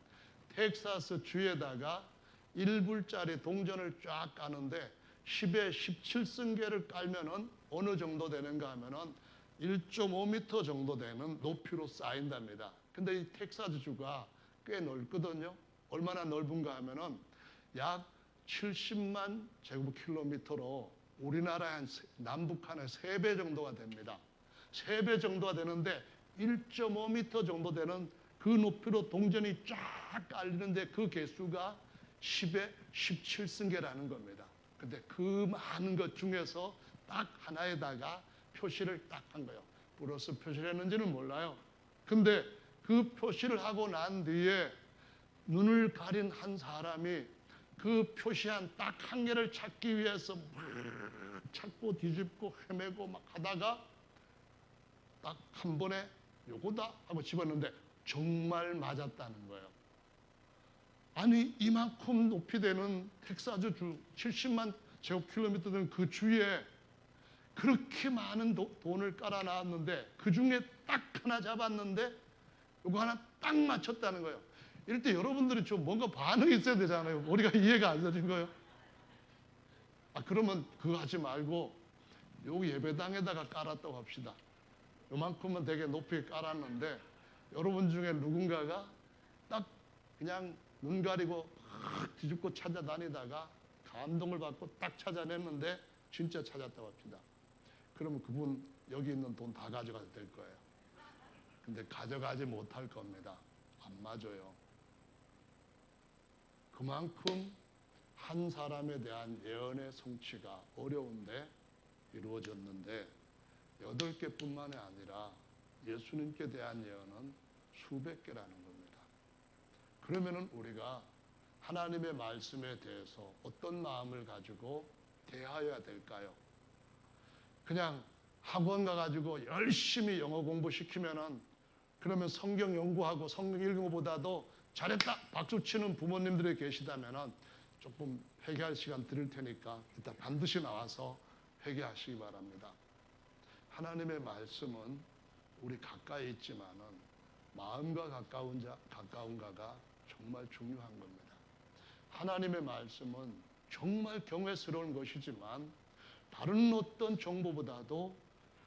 텍사스 주에다가 1불짜리 동전을 쫙 까는데 10의 17승계를 깔면은 어느 정도 되는가 하면은 1.5m 정도 되는 높이로 쌓인답니다. 근데 이 텍사스 주가 꽤 넓거든요. 얼마나 넓은가 하면은 약 70만 제곱킬로미터로 우리나라의 한 남북한의 3배 정도가 됩니다. 3배 정도가 되는데 1.5m 정도 되는 그 높이로 동전이 쫙 깔리는데 그 개수가 10의 17승계라는 겁니다. 근데 그 많은 것 중에서 딱 하나에다가 표시를 딱 한 거예요. 플러스 표시를 했는지는 몰라요. 근데 그 표시를 하고 난 뒤에 눈을 가린 한 사람이 그 표시한 딱 한 개를 찾기 위해서 막 찾고 뒤집고 헤매고 막 하다가 딱 한 번에 요거다 하고 집었는데 정말 맞았다는 거예요. 아니 이만큼 높이 되는 텍사스 주 70만 제곱킬로미터 되는 그 주에 그렇게 많은 돈을 깔아놨는데 그 중에 딱 하나 잡았는데 이거 하나 딱 맞췄다는 거예요. 이럴 때 여러분들이 좀 뭔가 반응이 있어야 되잖아요. 우리가 이해가 안 되는 거예요. 그러면 그거 하지 말고 요 예배당에다가 깔았다고 합시다. 요만큼은 되게 높이 깔았는데 여러분 중에 누군가가 딱 그냥 눈 가리고 막 뒤집고 찾아다니다가 감동을 받고 딱 찾아냈는데 진짜 찾았다고 합시다. 그러면 그분 여기 있는 돈 다 가져가도 될 거예요. 근데 가져가지 못할 겁니다. 안 맞아요. 그만큼 한 사람에 대한 예언의 성취가 어려운데 이루어졌는데 8개뿐만이 아니라 예수님께 대한 예언은 수백 개라는 겁니다. 그러면은 우리가 하나님의 말씀에 대해서 어떤 마음을 가지고 대하여야 될까요? 그냥 학원 가가지고 열심히 영어 공부시키면은 그러면 성경 연구하고 성경 읽는 것보다도 잘했다 박수 치는 부모님들이 계시다면은 조금 회개할 시간 드릴 테니까 이따 반드시 나와서 회개하시기 바랍니다. 하나님의 말씀은 우리 가까이 있지만은 마음과 가까운가가 정말 중요한 겁니다. 하나님의 말씀은 정말 경외스러운 것이지만 다른 어떤 정보보다도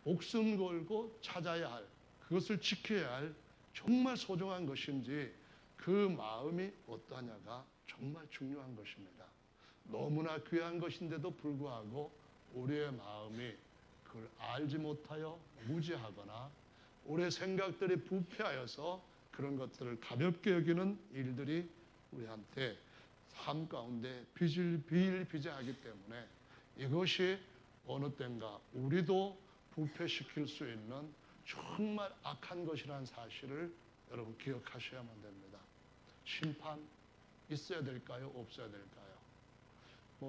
목숨 걸고 찾아야 할, 그것을 지켜야 할 정말 소중한 것인지 그 마음이 어떠하냐가 정말 중요한 것입니다. 너무나 귀한 것인데도 불구하고 우리의 마음이 그걸 알지 못하여 무지하거나 우리의 생각들이 부패하여서 그런 것들을 가볍게 여기는 일들이 우리한테 삶 가운데 비일비재하기 때문에 이것이 어느 때인가 우리도 부패시킬 수 있는 정말 악한 것이라는 사실을 여러분 기억하셔야만 됩니다. 심판 있어야 될까요? 없어야 될까요?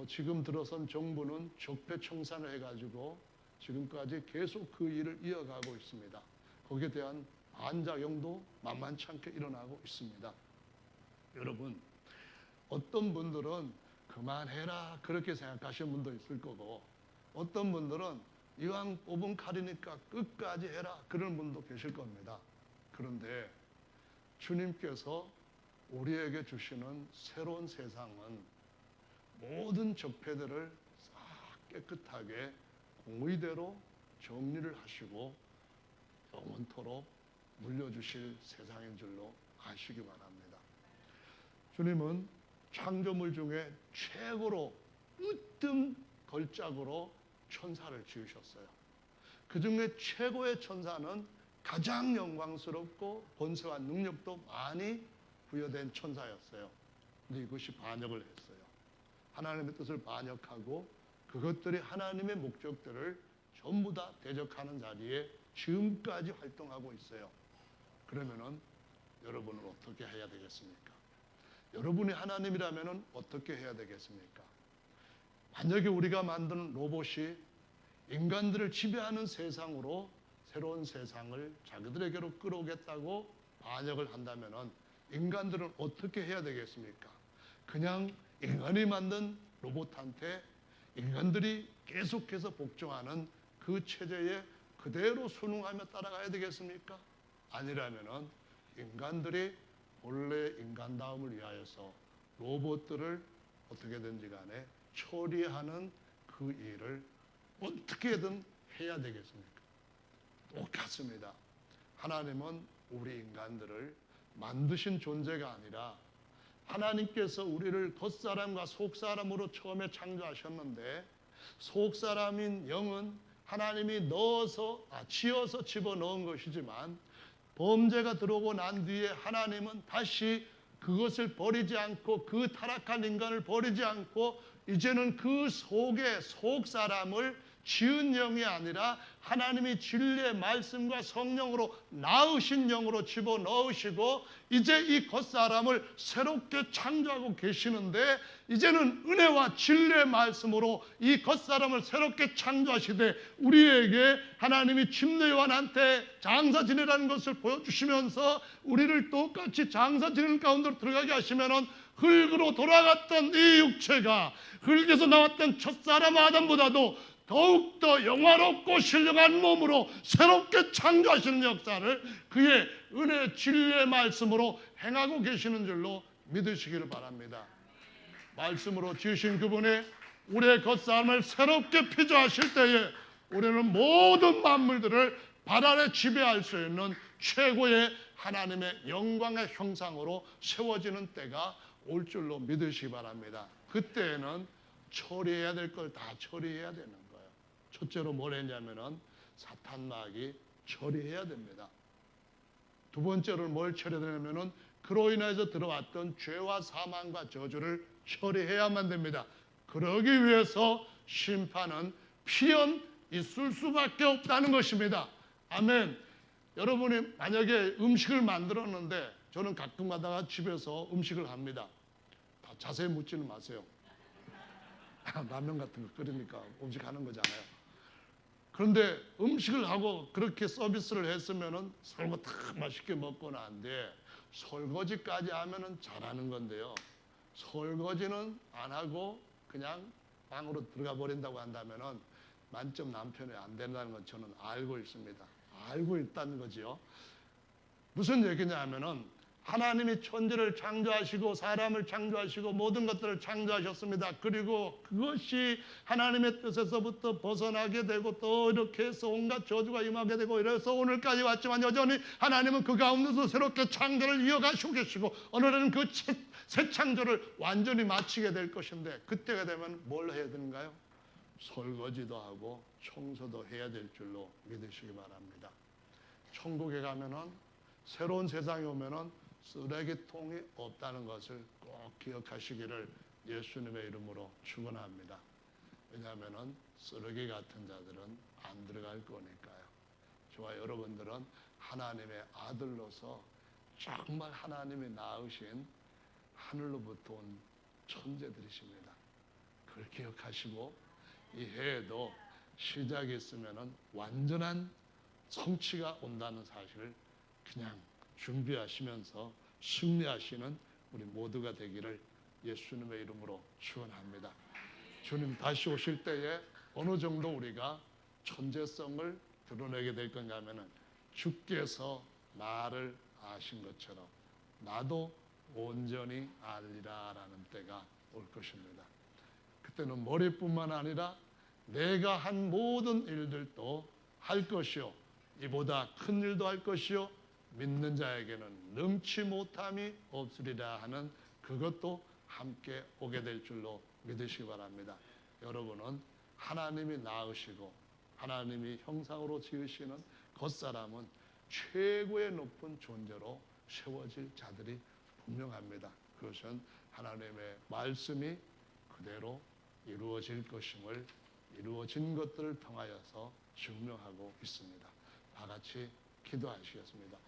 지금 들어선 정부는 적폐청산을 해가지고 지금까지 계속 그 일을 이어가고 있습니다. 거기에 대한 반작용도 만만치 않게 일어나고 있습니다. 여러분, 어떤 분들은 그만해라 그렇게 생각하시는 분도 있을 거고, 어떤 분들은 이왕 뽑은 칼이니까 끝까지 해라 그런 분도 계실 겁니다. 그런데 주님께서 우리에게 주시는 새로운 세상은 모든 적폐들을 싹 깨끗하게 공의대로 정리를 하시고 영원토록 물려주실 세상인 줄로 아시기 바랍니다. 주님은 창조물 중에 최고로 으뜸 걸작으로 천사를 지으셨어요. 그 중에 최고의 천사는 가장 영광스럽고 권세와 능력도 많이 부여된 천사였어요. 근데 이것이 반역을 했어요. 하나님의 뜻을 반역하고 그것들이 하나님의 목적들을 전부 다 대적하는 자리에 지금까지 활동하고 있어요. 그러면은 여러분은 어떻게 해야 되겠습니까? 여러분이 하나님이라면은 어떻게 해야 되겠습니까? 만약에 우리가 만든 로봇이 인간들을 지배하는 세상으로 새로운 세상을 자기들에게로 끌어오겠다고 반역을 한다면은 인간들은 어떻게 해야 되겠습니까? 그냥 인간이 만든 로봇한테 인간들이 계속해서 복종하는 그 체제에 그대로 순응하며 따라가야 되겠습니까? 아니라면은 인간들이 본래 인간다움을 위하여서 로봇들을 어떻게든지 간에 처리하는 그 일을 어떻게든 해야 되겠습니까? 똑같습니다. 하나님은 우리 인간들을 만드신 존재가 아니라 하나님께서 우리를 겉사람과 속사람으로 처음에 창조하셨는데 속사람인 영은 하나님이 지어서 집어넣은 것이지만 범죄가 들어오고 난 뒤에 하나님은 다시 그것을 버리지 않고 그 타락한 인간을 버리지 않고 이제는 그 속에 속사람을 지은 영이 아니라 하나님이 진리의 말씀과 성령으로 낳으신 영으로 집어넣으시고 이제 이 겉사람을 새롭게 창조하고 계시는데 이제는 은혜와 진리의 말씀으로 이 겉사람을 새롭게 창조하시되 우리에게 하나님이 침례 요한한테 장사 지내라는 것을 보여주시면서 우리를 똑같이 장사 지내는 가운데로 들어가게 하시면은 흙으로 돌아갔던 이 육체가 흙에서 나왔던 첫사람 아담보다도 더욱더 영화롭고 신령한 몸으로 새롭게 창조하시는 역사를 그의 은혜 진리의 말씀으로 행하고 계시는 줄로 믿으시기를 바랍니다. 말씀으로 지으신 그분의 우리의 겉사람을 새롭게 피조하실 때에 우리는 모든 만물들을 발 아래 지배할 수 있는 최고의 하나님의 영광의 형상으로 세워지는 때가 올 줄로 믿으시기 바랍니다. 그때에는 처리해야 될 걸 다 처리해야 되는 거예요. 첫째로 뭘 했냐면은 사탄 마귀 처리해야 됩니다. 두 번째로 뭘 처리해야 되냐면은 그로 인해서 들어왔던 죄와 사망과 저주를 처리해야만 됩니다. 그러기 위해서 심판은 필연 있을 수밖에 없다는 것입니다. 아멘. 여러분이 만약에 음식을 만들었는데 저는 가끔 가다가 집에서 음식을 합니다. 다 자세히 묻지는 마세요. 라면 같은 거 끓이니까 음식 하는 거잖아요. 그런데 음식을 하고 그렇게 서비스를 했으면은 설거 다 맛있게 먹고 나는데 설거지까지 하면은 잘하는 건데요. 설거지는 안 하고 그냥 방으로 들어가 버린다고 한다면은 만점 남편이 안 된다는 건 저는 알고 있습니다. 알고 있다는 거지요. 무슨 얘기냐 하면은 하나님이 천지를 창조하시고 사람을 창조하시고 모든 것들을 창조하셨습니다. 그리고 그것이 하나님의 뜻에서부터 벗어나게 되고 또 이렇게 해서 온갖 저주가 임하게 되고 이래서 오늘까지 왔지만 여전히 하나님은 그 가운데서 새롭게 창조를 이어가시고 계시고 오늘은 그 새 창조를 완전히 마치게 될 것인데 그때가 되면 뭘 해야 되는가요? 설거지도 하고 청소도 해야 될 줄로 믿으시기 바랍니다. 천국에 가면은 새로운 세상에 오면은 쓰레기통이 없다는 것을 꼭 기억하시기를 예수님의 이름으로 축원합니다. 왜냐하면 쓰레기 같은 자들은 안 들어갈 거니까요. 저와 여러분들은 하나님의 아들로서 정말 하나님이 낳으신 하늘로부터 온 천재들이십니다. 그걸 기억하시고 이 해에도 시작이 있으면 완전한 성취가 온다는 사실을 그냥 준비하시면서 승리하시는 우리 모두가 되기를 예수님의 이름으로 축원합니다. 주님 다시 오실 때에 어느 정도 우리가 천재성을 드러내게 될 건가 하면은 주께서 나를 아신 것처럼 나도 온전히 알리라라는 때가 올 것입니다. 그때는 머리뿐만 아니라 내가 한 모든 일들도 할 것이요 이보다 큰 일도 할 것이요 믿는 자에게는 능치 못함이 없으리라 하는 그것도 함께 오게 될 줄로 믿으시기 바랍니다. 여러분은 하나님이 낳으시고 하나님이 형상으로 지으시는 겉사람은 최고의 높은 존재로 세워질 자들이 분명합니다. 그것은 하나님의 말씀이 그대로 이루어질 것임을 이루어진 것들을 통하여서 증명하고 있습니다. 다 같이 기도하시겠습니다.